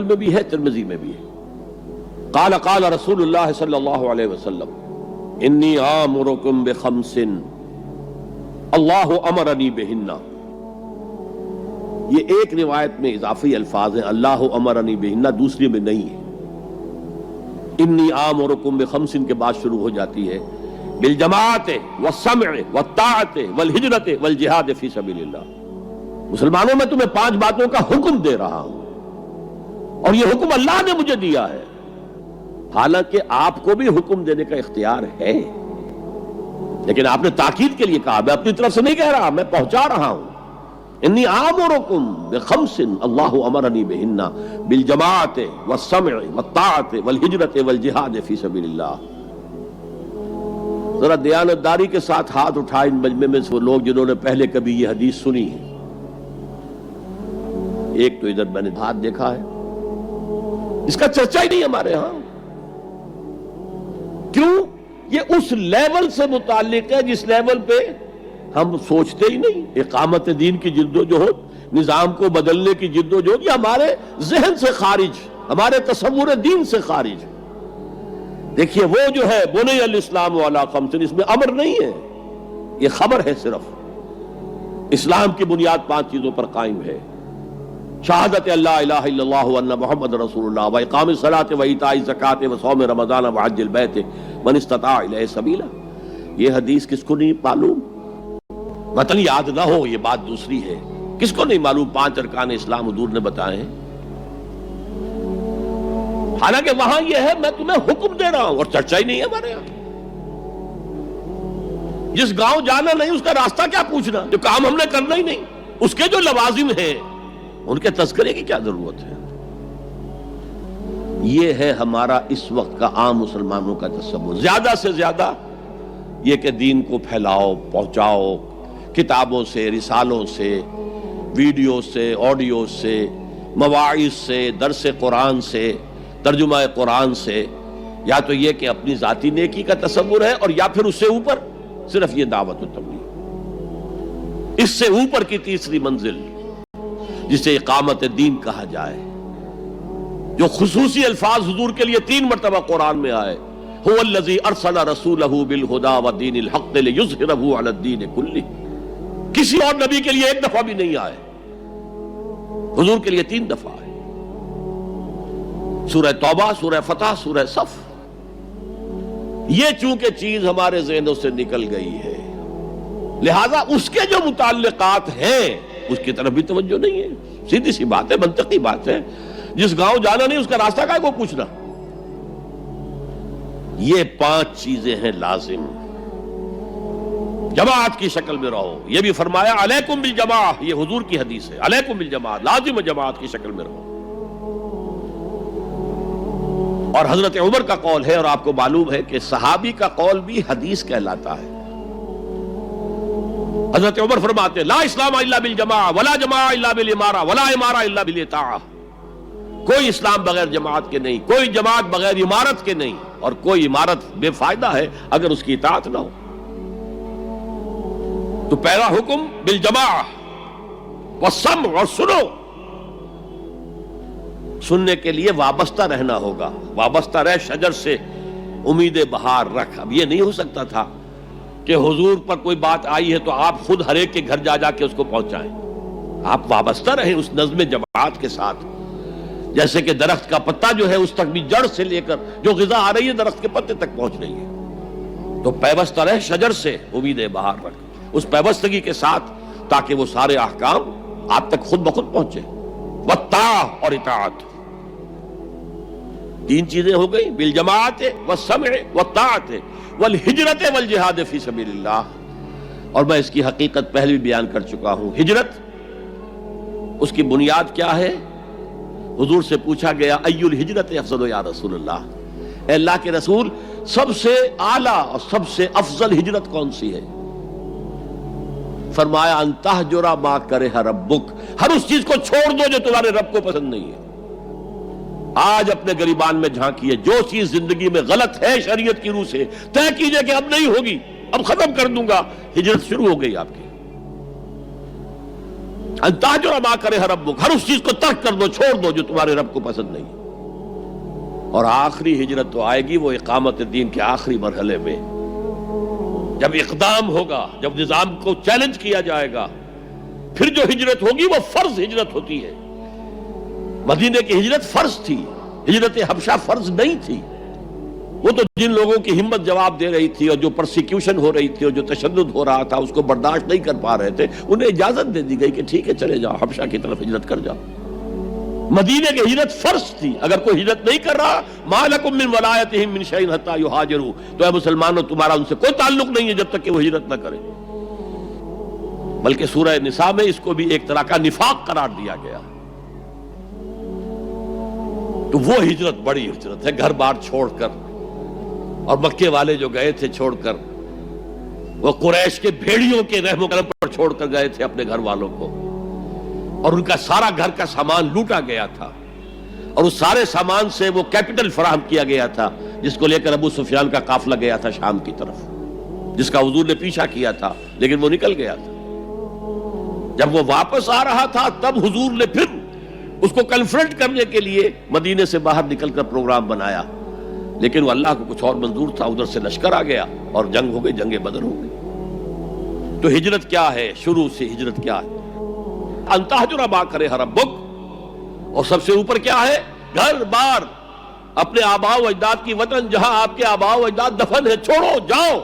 میں بھی ہے، ترمذی میں بھی ہے۔ قال قال رسول اللہ صلی اللہ علیہ وسلم انی آمرکم بخمس اللہ امرنی بہن۔ یہ ایک روایت میں اضافی الفاظ ہیں، اللہ امرنی بہن، دوسری میں نہیں ہے۔ انی آمرکم بخمس کے بعد شروع ہو جاتی ہے بالجماعت والسمع والطاعت والہجرت والجہاد فی سبیل اللہ۔ مسلمانوں میں تمہیں 5 باتوں کا حکم دے رہا ہوں، اور یہ حکم اللہ نے مجھے دیا ہے، حالانکہ آپ کو بھی حکم دینے کا اختیار ہے، لیکن آپ نے تاکید کے لیے کہا، میں اپنی طرف سے نہیں کہہ رہا، میں پہنچا رہا ہوں۔ انی آمرکم بخمس اللہ امرنی بہن بالجماعت والسمع والطاعت والہجرت والجہاد فی سبیل اللہ۔ ذرا دیانتداری کے ساتھ ہاتھ اٹھائیں ان مجمع میں سے وہ لوگ جنہوں نے پہلے کبھی یہ حدیث سنی ہے۔ ایک تو ادھر میں نے ہاتھ دیکھا ہے، اس کا چرچا ہی نہیں ہمارے ہاں۔ کیوں؟ یہ اس لیول سے متعلق ہے جس لیول پہ ہم سوچتے ہی نہیں۔ اقامت دین کی جدوجہد، نظام کو بدلنے کی جدوجہد، یہ ہمارے ذہن سے خارج، ہمارے تصور دین سے خارج۔ دیکھیے وہ جو ہے بنی الاسلام علی خمس، اس میں امر نہیں ہے، یہ خبر ہے صرف۔ اسلام کی بنیاد 5 چیزوں پر قائم ہے: شہادت اللہ الہ الا اللہ وان محمد رسول اللہ، واقام الصلاۃ وایتاء الزکوٰۃ وصوم رمضان وحج البیت من استطاع الیہ سبیلا۔ یہ حدیث کس کو نہیں معلوم؟ وطن یاد نہ ہو یہ بات دوسری ہے، کس کو نہیں معلوم 5 ارکان اسلام حضور نے بتائے ہیں؟ حالانکہ وہاں یہ ہے میں تمہیں حکم دے رہا ہوں، اور چرچا ہی نہیں ہے ہمارے یہاں۔ جس گاؤں جانا نہیں اس کا راستہ کیا پوچھنا، جو کام ہم نے کرنا ہی نہیں، اس کے جو لوازم ہیں ان کے تذکرے کی کیا ضرورت ہے؟ یہ ہے ہمارا اس وقت کا عام مسلمانوں کا تصور۔ زیادہ سے زیادہ یہ کہ دین کو پھیلاؤ، پہنچاؤ، کتابوں سے، رسالوں سے، ویڈیو سے، آڈیو سے، مواعظ سے، درس قرآن سے، ترجمہ قرآن سے، یا تو یہ کہ اپنی ذاتی نیکی کا تصور ہے، اور یا پھر اس سے اوپر صرف یہ دعوت و تبلیغ۔ اس سے اوپر کی تیسری منزل جسے اقامت دین کہا جائے، جو خصوصی الفاظ حضور کے لیے 3 مرتبہ قرآن میں آئے: هو الذی ارسل رسولہ بالہدی ودین الحق لیظہرہ علی الدین کلہ۔ کسی اور نبی کے لیے 1 دفعہ بھی نہیں آئے، حضور کے لیے 3 دفعہ آئے۔ سورہ توبہ، سورہ فتح، سورہ صف۔ یہ چونکہ چیز ہمارے ذہنوں سے نکل گئی ہے، لہذا اس کے جو متعلقات ہیں اس کی طرف بھی توجہ نہیں ہے۔ سیدھی سی بات ہے، منطقی بات ہے۔ جس گاؤں جانا نہیں اس کا راستہ کا کو پوچھنا۔ یہ 5 چیزیں ہیں لازم۔ جماعت کی شکل میں رہو، یہ بھی فرمایا علیکم بالجماع، یہ حضور کی حدیث ہے، علیکم بالجماع، لازم جماعت کی شکل میں رہو۔ اور حضرت عمر کا قول ہے، اور آپ کو معلوم ہے کہ صحابی کا قول بھی حدیث کہلاتا ہے۔ حضرت عمر فرماتے لا اسلام الا بالجماع ولا جماع الا بالامارہ ولا امارہ الا بالاطاعہ۔ کوئی اسلام بغیر جماعت کے نہیں، کوئی جماعت بغیر عمارت کے نہیں، اور کوئی عمارت بے فائدہ ہے اگر اس کی اطاعت نہ ہو۔ تو پہلا حکم بالجماع والسمع، اور سنو۔ سننے کے لیے وابستہ رہنا ہوگا، وابستہ رہ شجر سے امید بہار رکھ۔ اب یہ نہیں ہو سکتا تھا کہ حضور پر کوئی بات آئی ہے تو آپ خود ہر ایک کے گھر جا جا کے اس کو پہنچائیں۔ آپ وابستہ رہیں اس نظم جماعت کے ساتھ، جیسے کہ درخت کا پتا جو ہے اس تک بھی جڑ سے لے کر جو غذا آ رہی ہے درخت کے پتے تک پہنچ رہی ہے۔ تو پیوستہ رہ شجر سے امید بہار رکھ، اس پیوستگی کے ساتھ، تاکہ وہ سارے احکام آپ تک خود بخود پہنچے۔ والطاعہ، اور اطاعت۔ 3 چیزیں ہو گئی، بالجماعت والسمع والطاعت والہجرت والجہاد فی سبیل اللہ۔ اور میں اس کی حقیقت پہلے بھی بیان کر چکا ہوں۔ ہجرت، اس کی بنیاد کیا ہے؟ حضور سے پوچھا گیا ای الہجرت افضل یا رسول اللہ، اے اللہ کے رسول سب سے اعلیٰ اور سب سے افضل ہجرت کون سی ہے؟ فرمایا ان تہجر ما کرہ ربک، ہر اس چیز کو چھوڑ دو جو تمہارے رب کو پسند نہیں ہے۔ آج اپنے گریبان میں جھانکیے، جو چیز زندگی میں غلط ہے شریعت کی روح سے طے کیجئے کہ اب نہیں ہوگی، اب ختم کر دوں گا، ہجرت شروع ہو گئی آپ کی۔ ان تہجر ما کرہ ربک، ہر اس چیز کو ترک کر دو، چھوڑ دو جو تمہارے رب کو پسند نہیں۔ اور آخری ہجرت تو آئے گی وہ اقامت دین کے آخری مرحلے میں، جب اقدام ہوگا، جب نظام کو چیلنج کیا جائے گا، پھر جو ہجرت ہوگی وہ فرض ہجرت ہوتی ہے۔ مدینے کی ہجرت فرض تھی، ہجرت حبشہ فرض نہیں تھی۔ وہ تو جن لوگوں کی ہمت جواب دے رہی تھی اور جو پرسیکیوشن ہو رہی تھی اور جو تشدد ہو رہا تھا اس کو برداشت نہیں کر پا رہے تھے، انہیں اجازت دے دی گئی کہ ٹھیک ہے چلے جاؤ، حبشہ کی طرف ہجرت کر جاؤ۔ مدینے کی ہجرت فرض تھی۔ اگر کوئی ہجرت نہیں کر رہا، ما لکم من ولایتہم من شیء حتی یہاجروا، تو اے مسلمانوں تمہارا ان سے کوئی تعلق نہیں ہے جب تک کہ وہ ہجرت نہ کرے۔ بلکہ سورہ نساء میں اس کو بھی ایک طرح کا نفاق قرار دیا گیا۔ تو وہ ہجرت بڑی ہجرت ہے، گھر بار چھوڑ کر، اور مکے والے جو گئے تھے چھوڑ کر، وہ قریش کے بھیڑیوں کے رحم و کرم پر چھوڑ کر گئے تھے اپنے گھر والوں کو، اور ان کا سارا گھر کا سامان لوٹا گیا تھا، اور اس سارے سامان سے وہ کیپٹل فراہم کیا گیا تھا جس کو لے کر ابو سفیان کا قافلہ گیا تھا شام کی طرف، جس کا حضور نے پیچھا کیا تھا لیکن وہ نکل گیا تھا۔ جب وہ واپس آ رہا تھا تب حضور نے پھر اس کو کنفرنٹ کرنے کے لیے مدینے سے باہر نکل کر پروگرام بنایا، لیکن وہ اللہ کو کچھ اور منظور تھا، ادھر سے لشکر آ گیا اور جنگ ہو گئی، جنگ بدر ہو گئی۔ تو ہجرت کیا ہے؟ شروع سے ہجرت کیا ہے؟ ان تہجر ما کرہ ربک، اور سب سے اوپر کیا ہے؟ گھر بار، اپنے آباء و اجداد کی وطن جہاں آپ کے آباء و اجداد دفن ہے، چھوڑو، جاؤ،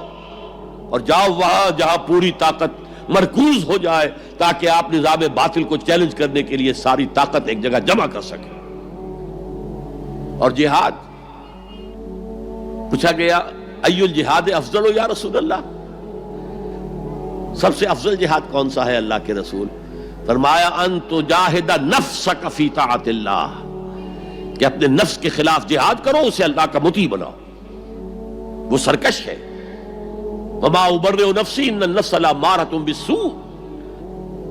اور جاؤ وہاں جہاں پوری طاقت مرکوز ہو جائے تاکہ آپ نظام باطل کو چیلنج کرنے کے لیے ساری طاقت ایک جگہ جمع کر سکیں۔ اور جہاد پوچھا گیا ای الجہاد افضل یا رسول اللہ، سب سے افضل جہاد کون سا ہے اللہ کے رسول؟ فرمایا ان تجاہد نفسک فی طاعت اللہ، کہ اپنے نفس کے خلاف جہاد کرو، اسے اللہ کا مطیع بناؤ۔ وہ سرکش ہے، وما ابرئ نفسی ان النفس لامارۃ بالسوء،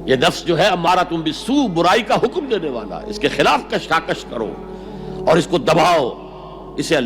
یہ نفس جو ہے امارۃ بالسوء، برائی کا حکم دینے والا، اس کے خلاف کشاکش کرو اور اس کو دباؤ، اسے اللہ